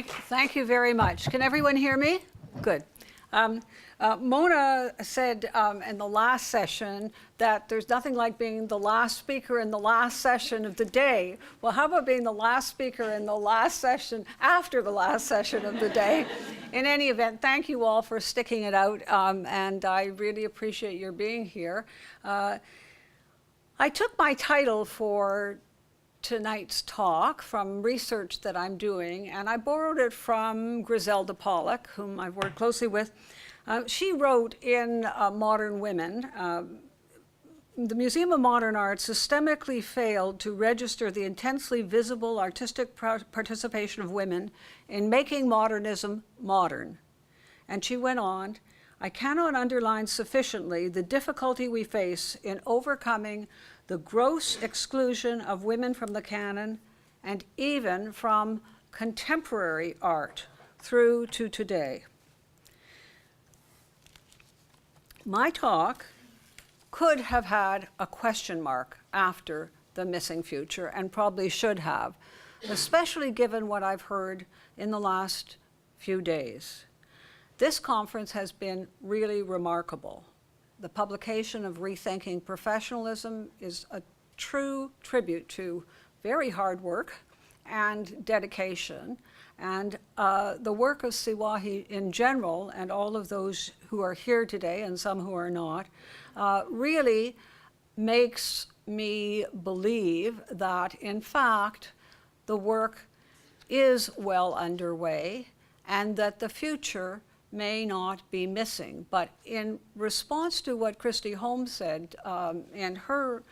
Thank you very much. Can everyone hear me? Good. Mona said in the last session that there's nothing like being the last speaker in the last session of the day. Well, how about being the last speaker in the last session after the last session of the day? In any event, thank you all for sticking it out, and I really appreciate your being here. I took my title for tonight's talk from research that I'm doing, and I borrowed it from Griselda Pollock, whom I've worked closely with. She wrote in Modern Women, the Museum of Modern Art systemically failed to register the intensely visible artistic participation of women in making modernism modern. And she went on, I cannot underline sufficiently the difficulty we face in overcoming the gross exclusion of women from the canon and even from contemporary art through to today. My talk could have had a question mark after the missing future, and probably should have, especially given what I've heard in the last few days. This conference has been really remarkable. The publication of Rethinking Professionalism is a true tribute to very hard work and dedication, and the work of CWAHI in general, and all of those who are here today and some who are not, really makes me believe that, in fact, the work is well underway and that the future may not be missing. But in response to what Christy Holmes said in her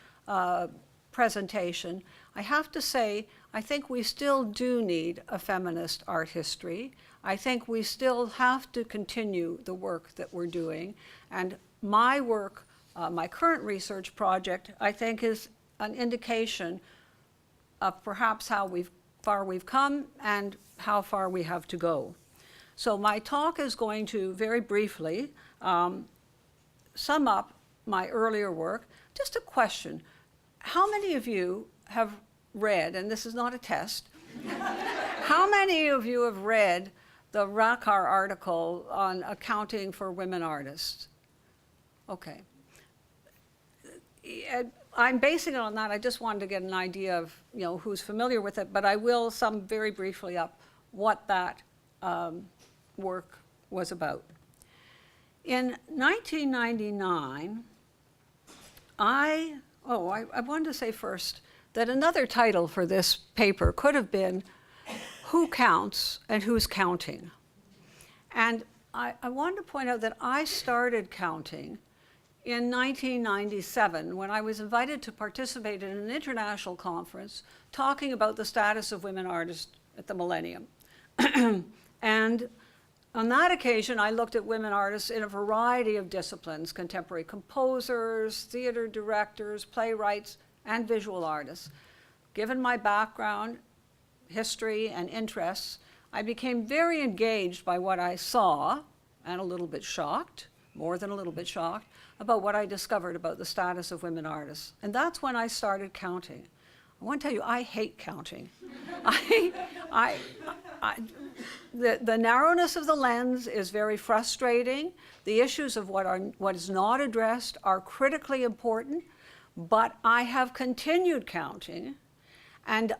presentation, I have to say, I think we still do need a feminist art history. I think we still have to continue the work that we're doing. And my work, my current research project, I think is an indication of perhaps how far we've come and how far we have to go. So my talk is going to, very briefly, sum up my earlier work. Just a question. How many of you have read, and this is not a test, how many of you have read the Rakar article on accounting for women artists? Okay. I'm basing it on that. I just wanted to get an idea of, who's familiar with it, but I will sum very briefly up what that work was about. In 1999, I wanted to say first that another title for this paper could have been Who Counts and Who's Counting? And I wanted to point out that I started counting in 1997 when I was invited to participate in an international conference talking about the status of women artists at the millennium. And on that occasion, I looked at women artists in a variety of disciplines: contemporary composers, theater directors, playwrights, and visual artists. Given my background, history, and interests, I became very engaged by what I saw, and a little bit shocked, more than a little bit shocked, about what I discovered about the status of women artists. And that's when I started counting. I want to tell you, I hate counting. The narrowness of the lens is very frustrating. The issues of what is not addressed are critically important, but I have continued counting, and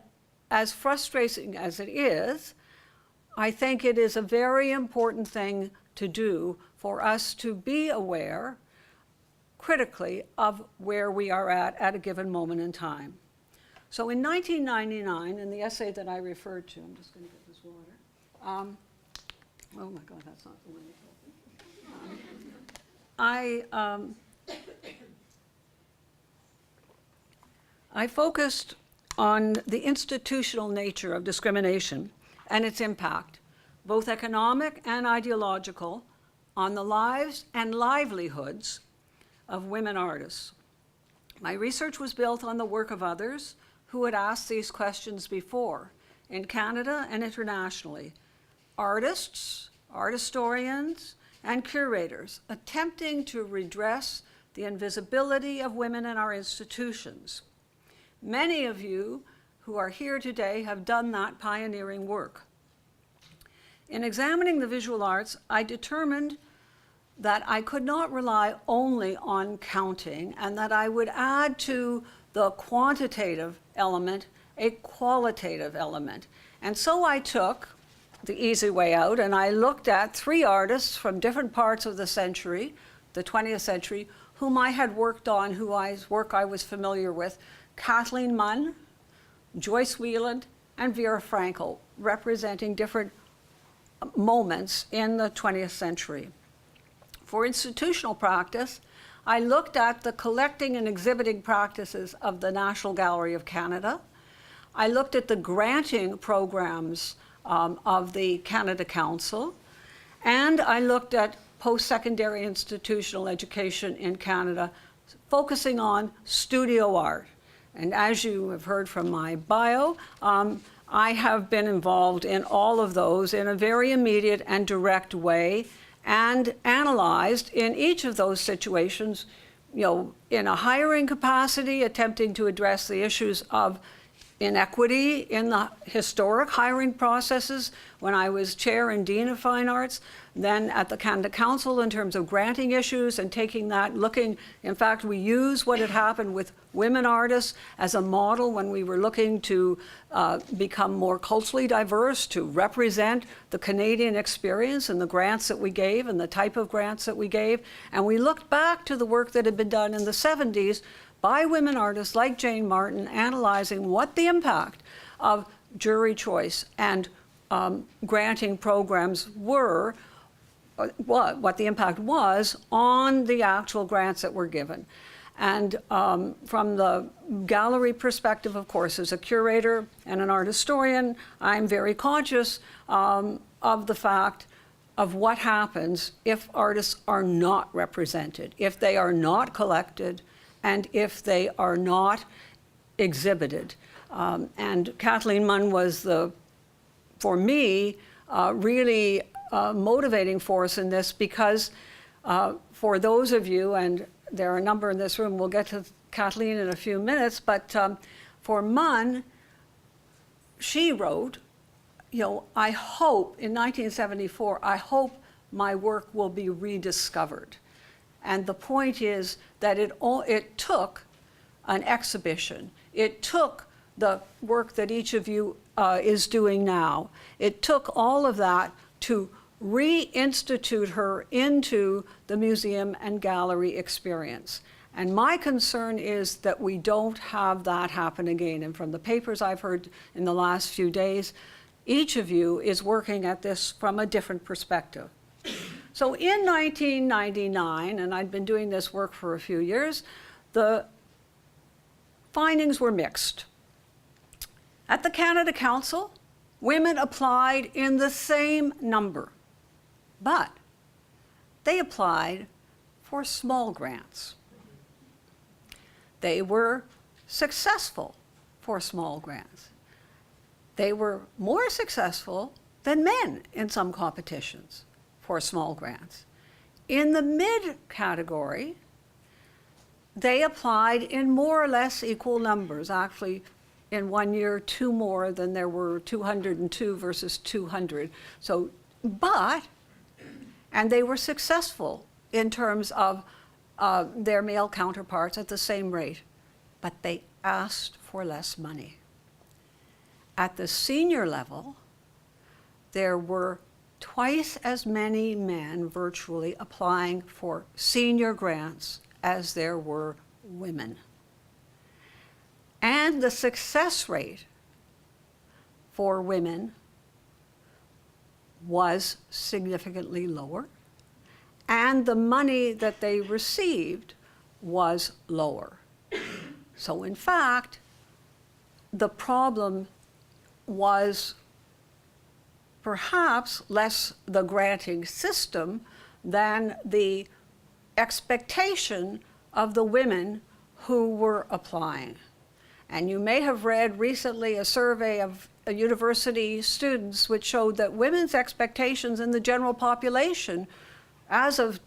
as frustrating as it is, I think it is a very important thing to do for us to be aware critically of where we are at a given moment in time. So in 1999, in the essay that I referred to, I'm just going to get this water. Oh my God, that's not the one you told me. I focused on the institutional nature of discrimination and its impact, both economic and ideological, on the lives and livelihoods of women artists. My research was built on the work of others who had asked these questions before, in Canada and internationally: artists, art historians, and curators attempting to redress the invisibility of women in our institutions. Many of you who are here today have done that pioneering work. In examining the visual arts, I determined that I could not rely only on counting, and that I would add to the quantitative element a qualitative element. And so I took the easy way out, and I looked at 3 artists from different parts of the century, the 20th century, whom I had worked on, whose work I was familiar with: Kathleen Month, Joyce Zemans, and Vera Frankel, representing different moments in the 20th century. For institutional practice, I looked at the collecting and exhibiting practices of the National Gallery of Canada. I looked at the granting programs of the Canada Council, and I looked at post-secondary institutional education in Canada, focusing on studio art. And as you have heard from my bio, I have been involved in all of those in a very immediate and direct way, and analyzed in each of those situations, in a hiring capacity, attempting to address the issues of inequity in the historic hiring processes when I was chair and dean of fine arts, then at the Canada Council in terms of granting issues and taking that, looking, in fact, we use what had happened with women artists as a model when we were looking to become more culturally diverse, to represent the Canadian experience and the grants that we gave and the type of grants that we gave. And we looked back to the work that had been done in the 70s by women artists like Jane Martin, analyzing what the impact of jury choice and granting programs were, what the impact was on the actual grants that were given. And from the gallery perspective, of course, as a curator and an art historian, I'm very conscious of the fact of what happens if artists are not represented, if they are not collected, and if they are not exhibited. And Kathleen Month was for me, really motivating force in this, because for those of you, and there are a number in this room, we'll get to Kathleen in a few minutes, but for Month, she wrote, I hope, in 1974, I hope my work will be rediscovered. And the point is that it took an exhibition. It took the work that each of you is doing now. It took all of that to reinstitute her into the museum and gallery experience. And my concern is that we don't have that happen again. And from the papers I've heard in the last few days, each of you is working at this from a different perspective. So in 1999, and I'd been doing this work for a few years, the findings were mixed. At the Canada Council, women applied in the same number, but they applied for small grants. They were successful for small grants. They were more successful than men in some competitions for small grants. In the mid category, they applied in more or less equal numbers. Actually, in 1 year, 2 more than there were 202 versus 200. So, and they were successful in terms of their male counterparts at the same rate, but they asked for less money. At the senior level, there were twice as many men virtually applying for senior grants as there were women. And the success rate for women was significantly lower, and the money that they received was lower. So in fact, the problem was perhaps less the granting system than the expectation of the women who were applying. And you may have read recently a survey of university students which showed that women's expectations in the general population as of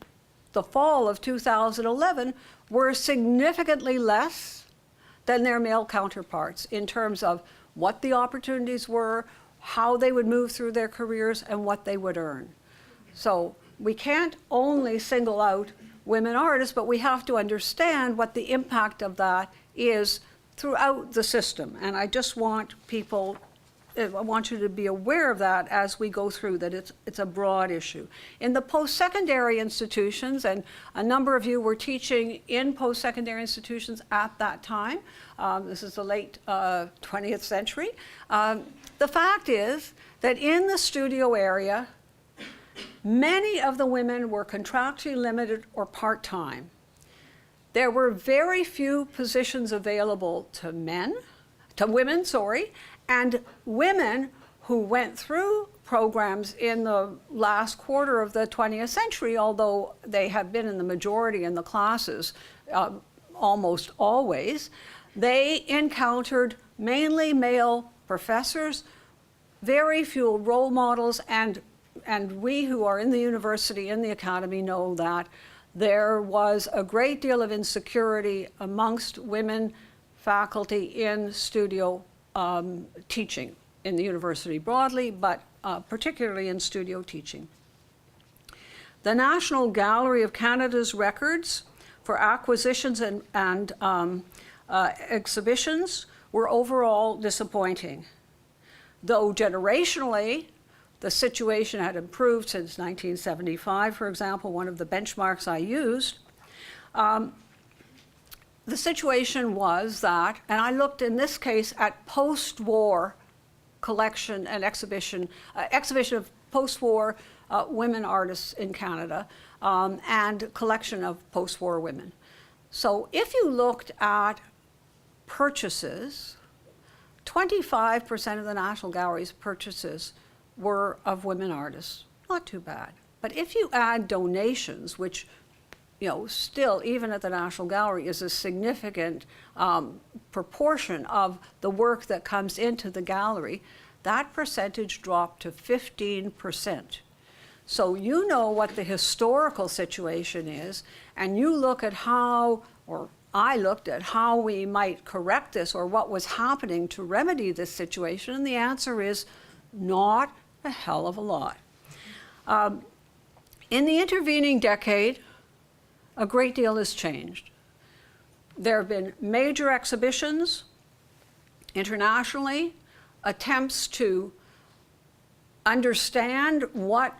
the fall of 2011 were significantly less than their male counterparts in terms of what the opportunities were, how they would move through their careers, and what they would earn. So we can't only single out women artists, but we have to understand what the impact of that is throughout the system. And I just want people, I want you to be aware of that as we go through, that it's a broad issue. In the post-secondary institutions, and a number of you were teaching in post-secondary institutions at that time, this is the late 20th century, the fact is that in the studio area, many of the women were contractually limited or part-time. There were very few positions available to women, and women who went through programs in the last quarter of the 20th century, although they have been in the majority in the classes almost always, they encountered mainly male professors, very few role models, and we who are in the university, in the academy, know that there was a great deal of insecurity amongst women faculty in studio teaching in the university broadly, but particularly in studio teaching. The National Gallery of Canada's records for acquisitions and exhibitions were overall disappointing. Though generationally, the situation had improved since 1975, for example, one of the benchmarks I used. The situation was that, and I looked in this case at post-war collection and exhibition of post-war women artists in Canada, and collection of post-war women. So if you looked at purchases, 25% of the National Gallery's purchases were of women artists. Not too bad. But if you add donations, which, you know, still, even at the National Gallery, is a significant proportion of the work that comes into the gallery, that percentage dropped to 15%. So you know what the historical situation is, and you look at how, or I looked at how we might correct this, or what was happening to remedy this situation, and the answer is not a hell of a lot. In the intervening decade, a great deal has changed. There have been major exhibitions internationally, attempts to understand what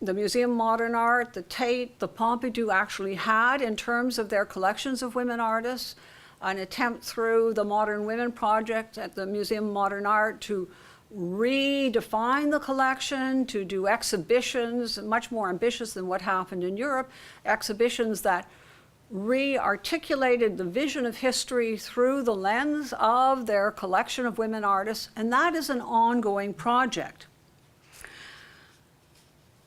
the Museum of Modern Art, the Tate, the Pompidou actually had in terms of their collections of women artists, an attempt through the Modern Women Project at the Museum of Modern Art to redefine the collection, to do exhibitions much more ambitious than what happened in Europe, exhibitions that re-articulated the vision of history through the lens of their collection of women artists, and that is an ongoing project.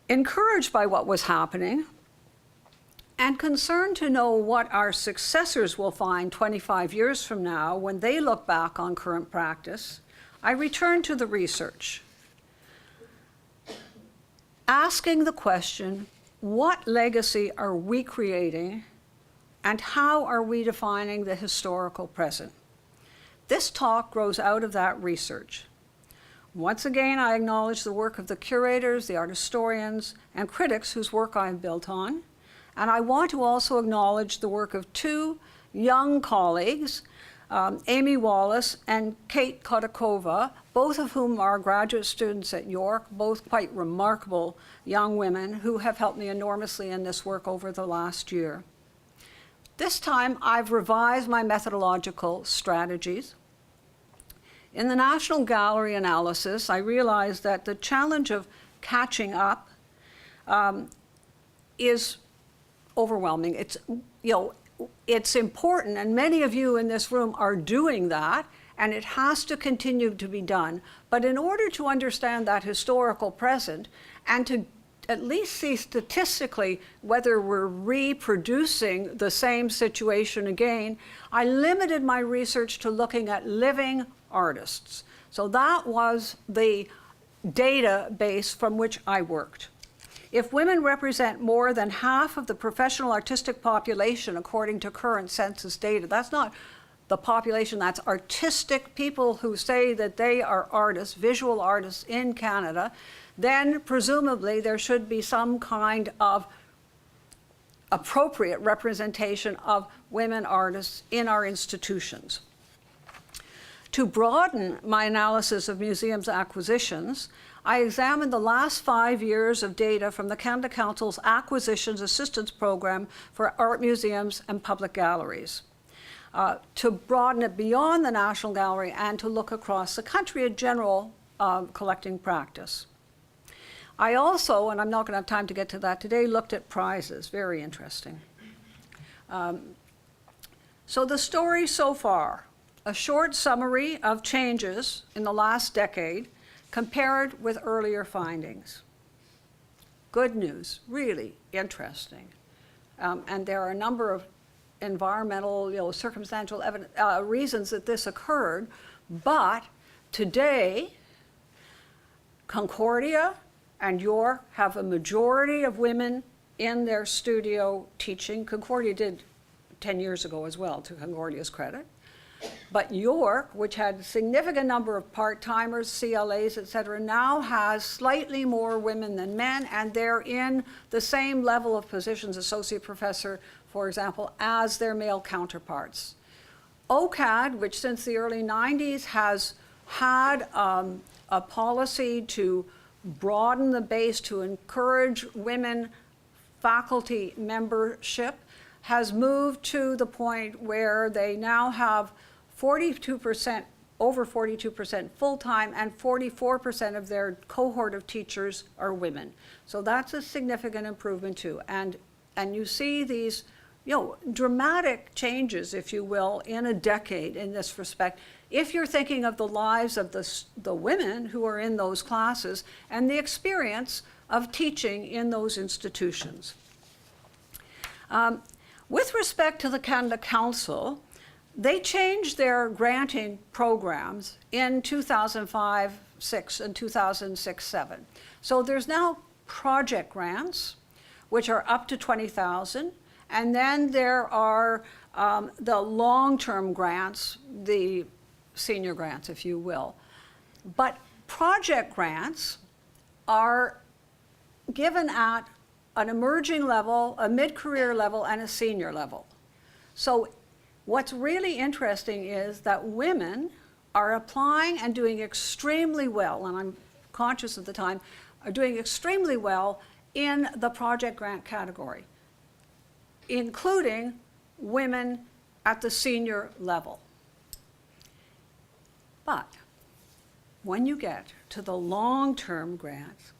Encouraged by what was happening, and concerned to know what our successors will find 25 years from now when they look back on current practice, I returned to the research, asking the question, what legacy are we creating, and how are we defining the historical present? This talk grows out of that research. Once again, I acknowledge the work of the curators, the art historians, and critics whose work I've built on. And I want to also acknowledge the work of two young colleagues, Amy Wallace and Kate Kotakova, both of whom are graduate students at York, both quite remarkable young women who have helped me enormously in this work over the last year. This time, I've revised my methodological strategies. In the National Gallery analysis, I realized that the challenge of catching up is overwhelming. It's important, and many of you in this room are doing that, and it has to continue to be done. But in order to understand that historical present, and to at least see statistically whether we're reproducing the same situation again, I limited my research to looking at living artists. So that was the database from which I worked. If women represent more than half of the professional artistic population according to current census data, that's not the population that's artistic, people who say that they are artists, visual artists in Canada, then presumably there should be some kind of appropriate representation of women artists in our institutions. To broaden my analysis of museums acquisitions, I examined the last 5 years of data from the Canada Council's Acquisitions Assistance Program for art museums and public galleries, to broaden it beyond the National Gallery and to look across the country at general collecting practice. I also, and I'm not going to have time to get to that today, looked at prizes. Very interesting. So the story so far, a short summary of changes in the last decade compared with earlier findings. Good news, really interesting. And there are a number of environmental, circumstantial reasons that this occurred, but today, Concordia and York have a majority of women in their studio teaching. Concordia did 10 years ago as well, to Concordia's credit. But York, which had a significant number of part-timers, CLAs, et cetera, now has slightly more women than men, and they're in the same level of positions, associate professor, for example, as their male counterparts. OCAD, which since the early 90s has had a policy to broaden the base to encourage women faculty membership, has moved to the point where they now have 42%, over 42% full-time, and 44% of their cohort of teachers are women. So that's a significant improvement too. And you see these, dramatic changes, if you will, in a decade in this respect, if you're thinking of the lives of the women who are in those classes and the experience of teaching in those institutions. With respect to the Canada Council, they changed their granting programs in 2005-6 and 2006-7. So there's now project grants, which are up to $20,000, and then there are the long-term grants, the senior grants, if you will. But project grants are given at an emerging level, a mid-career level, and a senior level. So what's really interesting is that women are applying and doing extremely well, and I'm conscious of the time, are doing extremely well in the project grant category, including women at the senior level. But when you get to the long-term grants,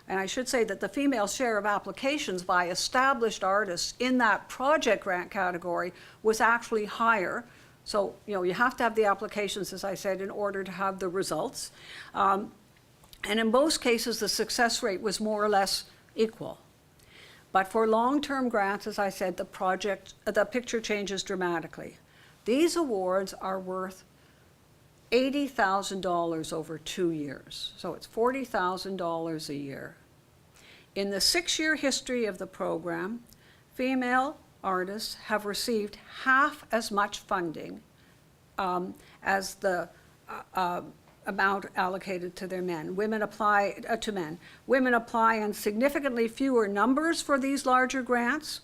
and I should say that the female share of applications by established artists in that project grant category was actually higher. So, you have to have the applications, as I said, in order to have the results. And in most cases, the success rate was more or less equal. But for long-term grants, as I said, the picture changes dramatically. These awards are worth $80,000 over 2 years. So it's $40,000 a year. In the 6-year history of the program, female artists have received half as much funding as the amount allocated to their men. Women apply to men. Women apply in significantly fewer numbers for these larger grants.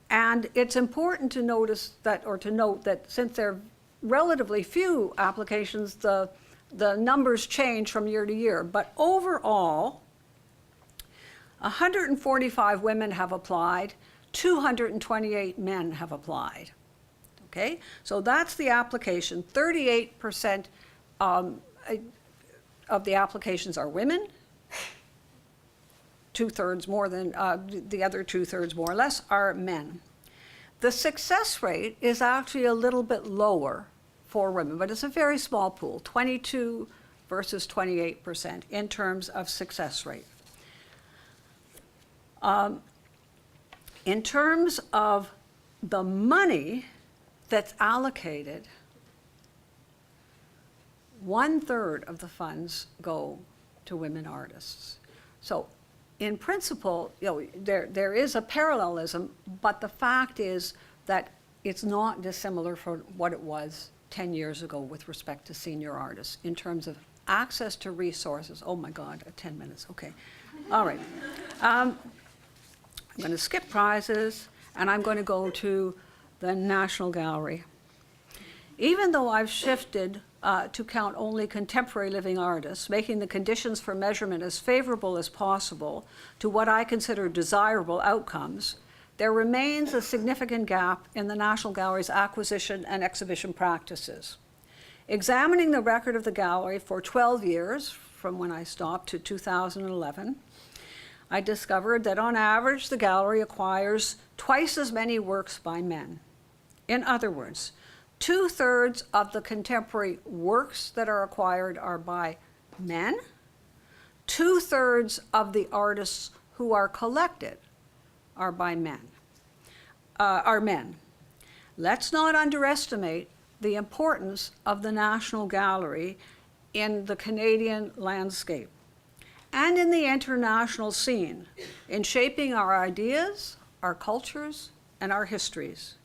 And it's important to notice that, or to note that since there are relatively few applications, the numbers change from year to year. But overall, 145 women have applied, 228 men have applied. Okay, so that's the application. 38% of the applications are women. 2/3 more than, the other 2/3 more or less are men. The success rate is actually a little bit lower for women, but it's a very small pool, 22 versus 28% in terms of success rate. In terms of the money that's allocated, 1/3 of the funds go to women artists. So in principle, there is a parallelism, but the fact is that it's not dissimilar from what it was 10 years ago with respect to senior artists in terms of access to resources. Oh my God, 10 minutes, okay. All right. I'm going to skip prizes, and I'm going to go to the National Gallery. Even though I've shifted to count only contemporary living artists, making the conditions for measurement as favorable as possible to what I consider desirable outcomes, there remains a significant gap in the National Gallery's acquisition and exhibition practices. Examining the record of the gallery for 12 years, from when I stopped to 2011, I discovered that on average the gallery acquires twice as many works by men. In other words, 2/3 of the contemporary works that are acquired are by men. 2/3 of the artists who are collected are by men, are men. Let's not underestimate the importance of the National Gallery in the Canadian landscape and in the international scene in shaping our ideas, our cultures, and our histories,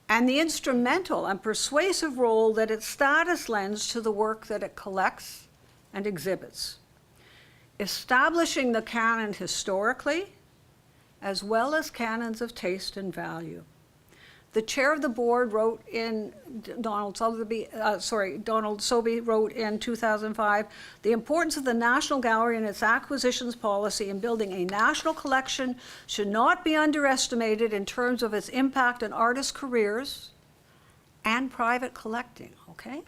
and the instrumental and persuasive role that its status lends to the work that it collects and exhibits, establishing the canon historically, as well as canons of taste and value. The chair of the board wrote in, Donald Sobey wrote in 2005, the importance of the National Gallery and its acquisitions policy in building a national collection should not be underestimated in terms of its impact on artists' careers and private collecting, okay?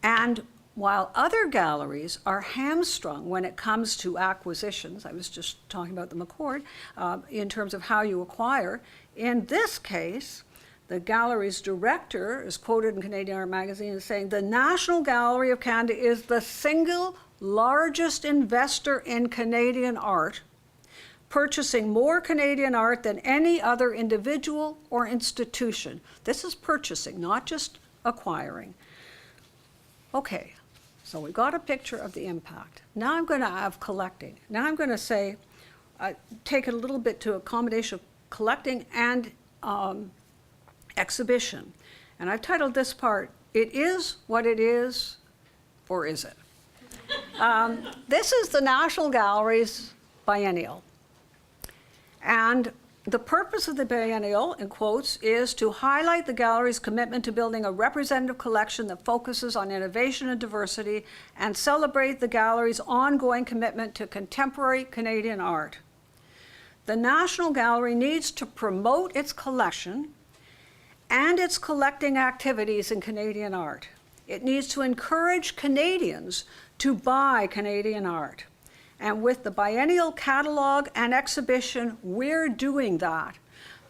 And while other galleries are hamstrung when it comes to acquisitions, I was just talking about the McCord, in terms of how you acquire, in this case, the gallery's director is quoted in Canadian Art Magazine as saying, the National Gallery of Canada is the single largest investor in Canadian art, purchasing more Canadian art than any other individual or institution. This is purchasing, not just acquiring. Okay. So we got a picture of the impact. Now I'm going to have collecting. Now I'm going to say, take it a little bit to a combination of collecting and exhibition. And I've titled this part, It Is What It Is, or Is It? This is the National Gallery's biennial. And the purpose of the biennial, in quotes, is to highlight the gallery's commitment to building a representative collection that focuses on innovation and diversity and celebrate the gallery's ongoing commitment to contemporary Canadian art. The National Gallery needs to promote its collection and its collecting activities in Canadian art. It needs to encourage Canadians to buy Canadian art. And with the biennial catalog and exhibition, we're doing that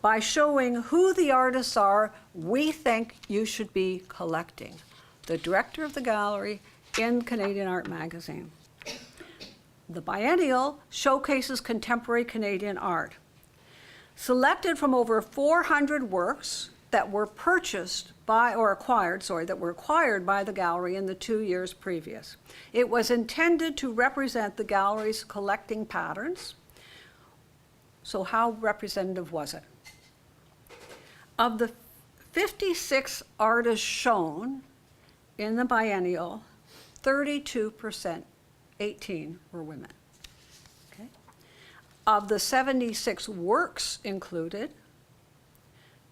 by showing who the artists are we think you should be collecting. The director of the gallery in Canadian Art Magazine. The biennial showcases contemporary Canadian art. Selected from over 400 works that were purchased by, or acquired, that were acquired by the gallery in the 2 years previous. It was intended to represent the gallery's collecting patterns. So how representative was it? Of the 56 artists shown in the biennial, 32%, 18 were women. Okay. Of the 76 works included,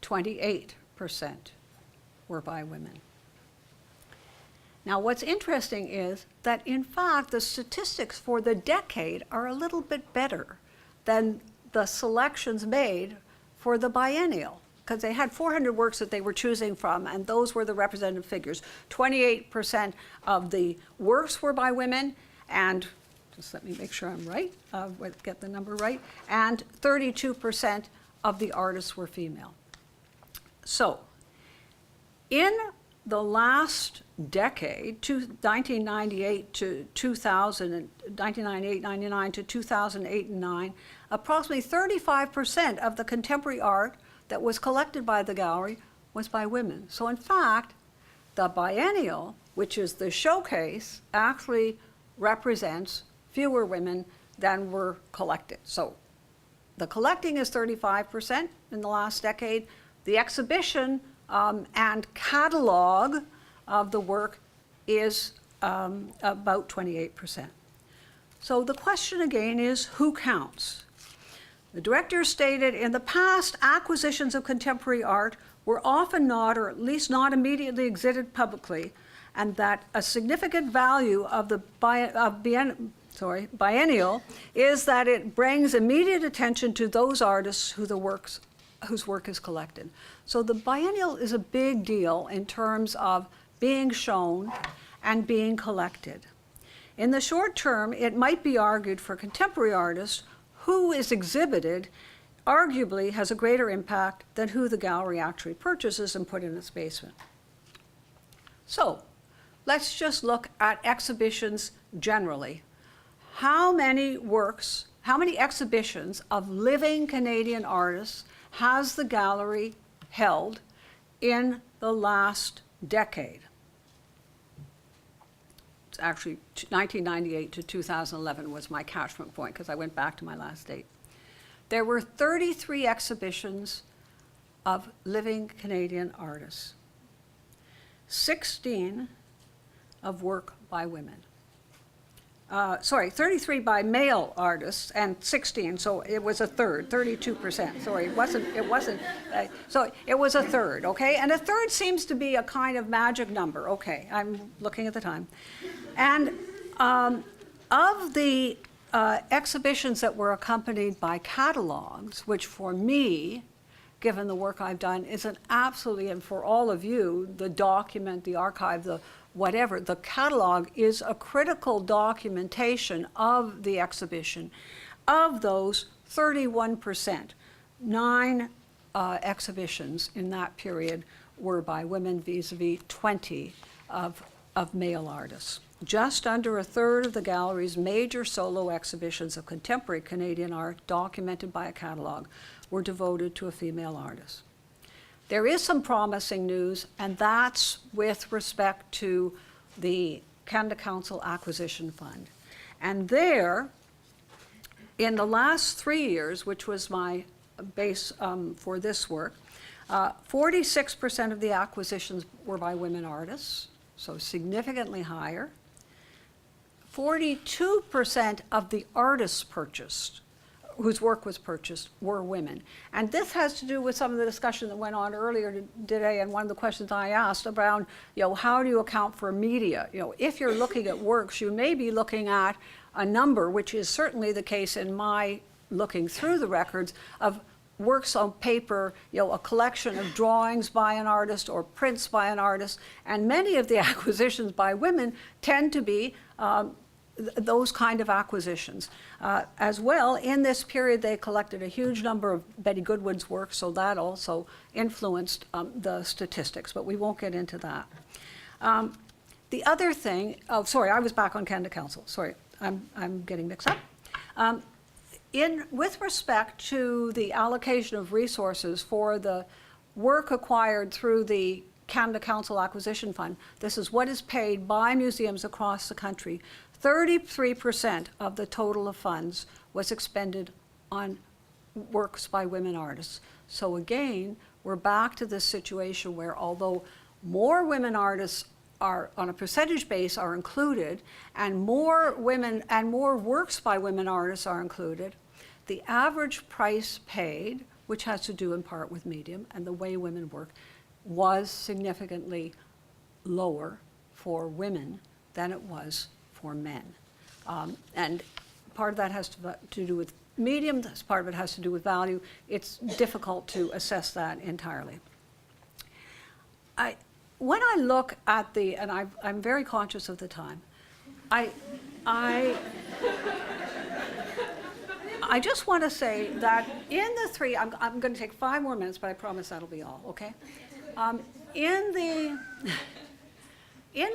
28% were by women. Now, what's interesting is that, in fact, the statistics for the decade are a little bit better than the selections made for the biennial, because they had 400 works that they were choosing from, and those were the representative figures. 28% of the works were by women, and just let me make sure I'm right, get the number right, and 32% of the artists were female. So, in the last decade, 1998 to 2000, 1998, 99 to 2008 and 9, approximately 35% of the contemporary art that was collected by the gallery was by women. So in fact, the biennial, which is the showcase, actually represents fewer women than were collected. So the collecting is 35% in the last decade, The exhibition and catalog of the work is about 28%. So the question again is, who counts? The director stated, in the past, acquisitions of contemporary art were often not, or at least not immediately exhibited publicly, and that a significant value of the biennial is that it brings immediate attention to those artists whose work is collected. So the biennial is a big deal in terms of being shown and being collected. In the short term, it might be argued for contemporary artists, who is exhibited arguably has a greater impact than who the gallery actually purchases and put in its basement. So let's just look at exhibitions generally. How many exhibitions of living Canadian artists has the gallery held in the last decade? It's actually 1998 to 2011 was my catchment point, because I went back to my last date. There were 33 exhibitions of living Canadian artists, 16 of work by women. 33 by male artists and 16, so it was a third, 32%. Sorry, it wasn't, so it was a third, okay? And a third seems to be a kind of magic number. Okay, I'm looking at the time. And of the exhibitions that were accompanied by catalogs, which for me, given the work I've done, is an absolutely, and for all of you, the document, the archive, the whatever, the catalog is a critical documentation of the exhibition. Of those, 31%, 9 exhibitions in that period were by women vis-a-vis 20 of male artists. Just under a third of the gallery's major solo exhibitions of contemporary Canadian art documented by a catalog were devoted to a female artist. There is some promising news, and that's with respect to the Canada Council Acquisition Fund. And there, in the last 3 years, which was my base for this work, 46% of the acquisitions were by women artists, so significantly higher. 42% of the artists purchased, whose work was purchased, were women. And this has to do with some of the discussion that went on earlier today, and one of the questions I asked around, how do you account for media? If you're looking at works, you may be looking at a number, which is certainly the case in my looking through the records, of works on paper, a collection of drawings by an artist or prints by an artist, and many of the acquisitions by women tend to be those kind of acquisitions. As well, in this period, they collected a huge number of Betty Goodwin's work, so that also influenced the statistics, but we won't get into that. The other thing, sorry, I was back on Canada Council. Sorry, I'm getting mixed up. With respect to the allocation of resources for the work acquired through the Canada Council Acquisition Fund, this is what is paid by museums across the country. 33% of the total of funds was expended on works by women artists. So again, we're back to this situation where although more women artists are, on a percentage base, are included, and more women and more works by women artists are included, the average price paid, which has to do in part with medium and the way women work, was significantly lower for women than it was for men. And part of that has to do with medium, part of it has to do with value. It's difficult to assess that entirely. When I look at and I'm very conscious of the time, I just want to say that in the three, I'm going to take 5 more minutes, but I promise that'll be all, okay? In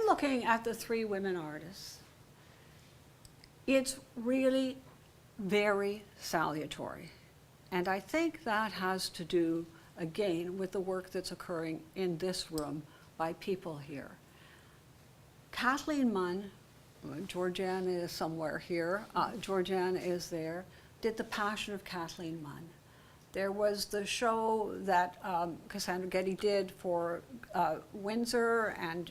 looking at the 3 women artists, it's really very salutary. And I think that has to do, again, with the work that's occurring in this room by people here. Kathleen Month, Georgianne is somewhere here, Georgianne is there, did The Passion of Kathleen Month. There was the show that Cassandra Getty did for Windsor, and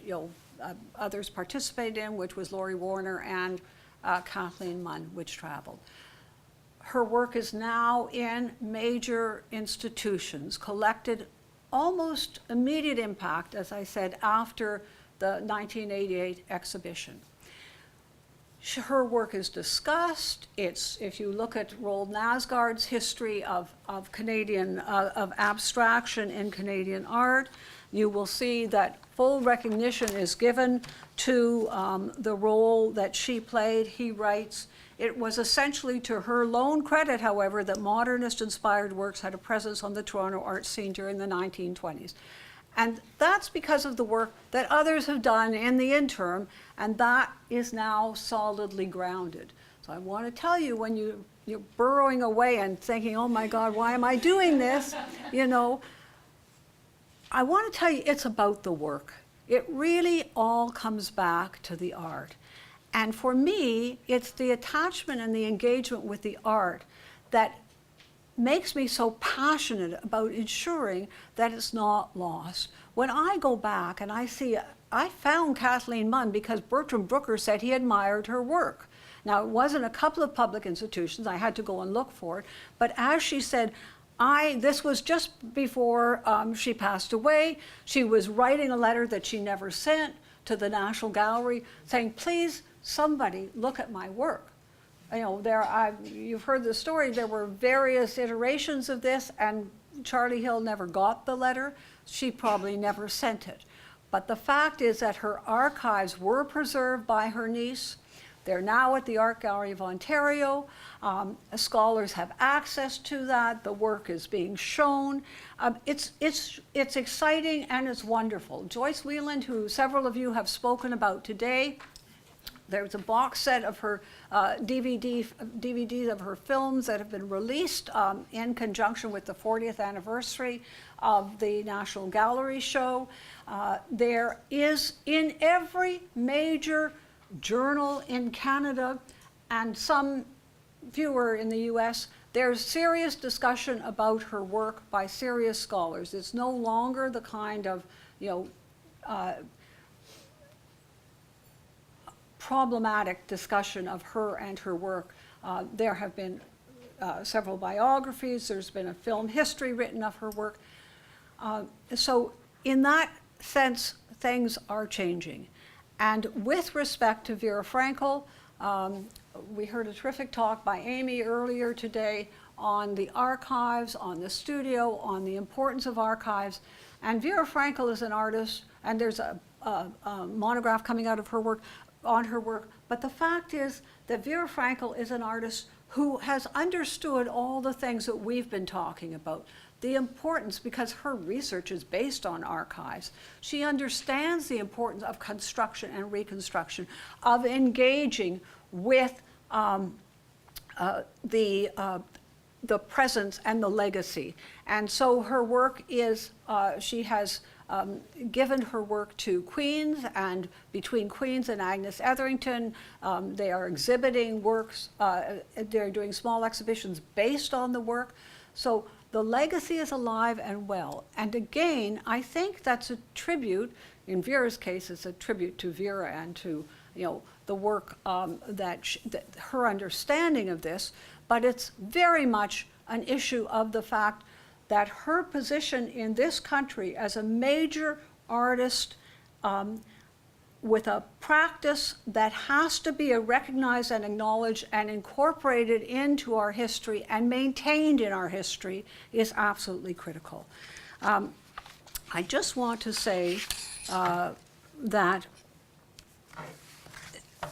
others participated in, which was Laurie Warner and Kathleen Month, which traveled. Her work is now in major institutions, collected almost immediate impact, as I said, after the 1988 exhibition. Her work is discussed. If you look at Roald Nasgard's history of Canadian, of abstraction in Canadian art, you will see that full recognition is given to the role that she played. He writes, "It was essentially to her lone credit, however, that modernist-inspired works had a presence on the Toronto art scene during the 1920s. And that's because of the work that others have done in the interim, and that is now solidly grounded." So I want to tell you, when you're burrowing away and thinking, oh my God, why am I doing this? I want to tell you, it's about the work. It really all comes back to the art. And for me, it's the attachment and the engagement with the art that makes me so passionate about ensuring that it's not lost. When I go back and I found Kathleen Month because Bertram Brooker said he admired her work. Now, it wasn't a couple of public institutions, I had to go and look for it, but as she said, this was just before she passed away. She was writing a letter that she never sent to the National Gallery saying, please, somebody look at my work. You've heard the story, there were various iterations of this, and Charlie Hill never got the letter. She probably never sent it. But the fact is that her archives were preserved by her niece. They're now at the Art Gallery of Ontario. Scholars have access to that. The work is being shown. It's exciting and it's wonderful. Joyce Wieland, who several of you have spoken about today, there's a box set of her DVDs of her films that have been released in conjunction with the 40th anniversary of the National Gallery show. There is in every major journal in Canada and some fewer in the US, there's serious discussion about her work by serious scholars. It's no longer the kind of, problematic discussion of her and her work. There have been several biographies. There's been a film history written of her work. So in that sense, things are changing. And with respect to Vera Frankel, we heard a terrific talk by Amy earlier today on the archives, on the studio, on the importance of archives. And Vera Frankel is an artist, and there's a monograph coming out of her work, on her work. But the fact is that Vera Frankel is an artist who has understood all the things that we've been talking about. The importance, because her research is based on archives. She understands the importance of construction and reconstruction, of engaging with the presence and the legacy. And so her work is, she has given her work to Queen's, and between Queen's and Agnes Etherington, they are exhibiting works, they're doing small exhibitions based on the work. So the legacy is alive and well. And again, I think that's a tribute, in Vera's case, it's a tribute to Vera and to the work that her understanding of this, but it's very much an issue of the fact that her position in this country as a major artist with a practice that has to be recognized and acknowledged and incorporated into our history and maintained in our history is absolutely critical. I just want to say that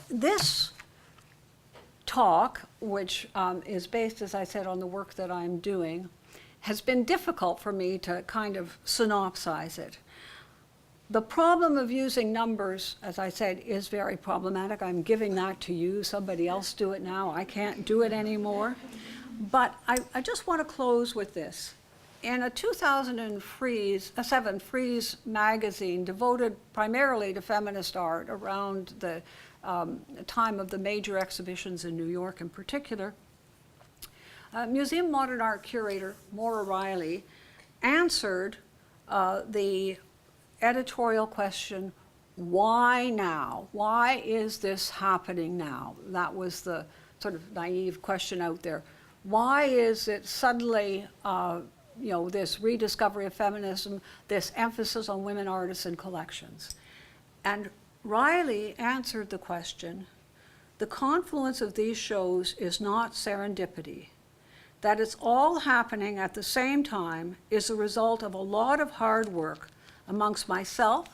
this talk, which is based, as I said, on the work that I'm doing, has been difficult for me to kind of synopsize it. The problem of using numbers, as I said, is very problematic. I'm giving that to you. Somebody else do it now. I can't do it anymore. But I just want to close with this. In a 2007 Frieze magazine devoted primarily to feminist art around the time of the major exhibitions in New York in particular, Museum Modern Art curator Maura Riley answered the editorial question, why now? Why is this happening now? That was the sort of naive question out there. Why is it suddenly, this rediscovery of feminism, this emphasis on women artists and collections? And Riley answered the question, the confluence of these shows is not serendipity. That it's all happening at the same time is a result of a lot of hard work amongst myself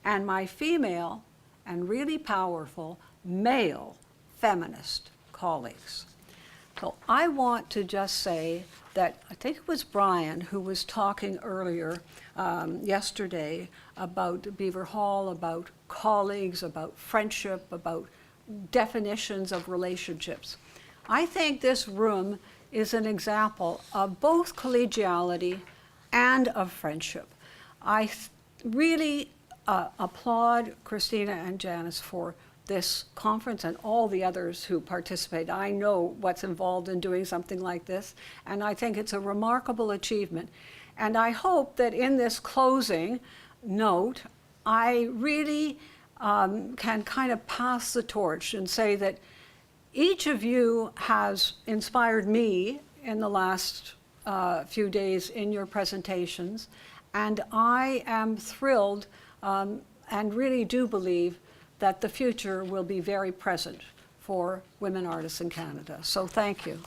and my female and really powerful male feminist colleagues. So I want to just say that I think it was Brian who was talking earlier yesterday about Beaver Hall, about colleagues, about friendship, about definitions of relationships. I think this room is an example of both collegiality and of friendship. I really applaud Christina and Janice for this conference and all the others who participate. I know what's involved in doing something like this, and I think it's a remarkable achievement. And I hope that in this closing note, I really can kind of pass the torch and say that each of you has inspired me in the last few days in your presentations, and I am thrilled and really do believe that the future will be very present for women artists in Canada. So thank you.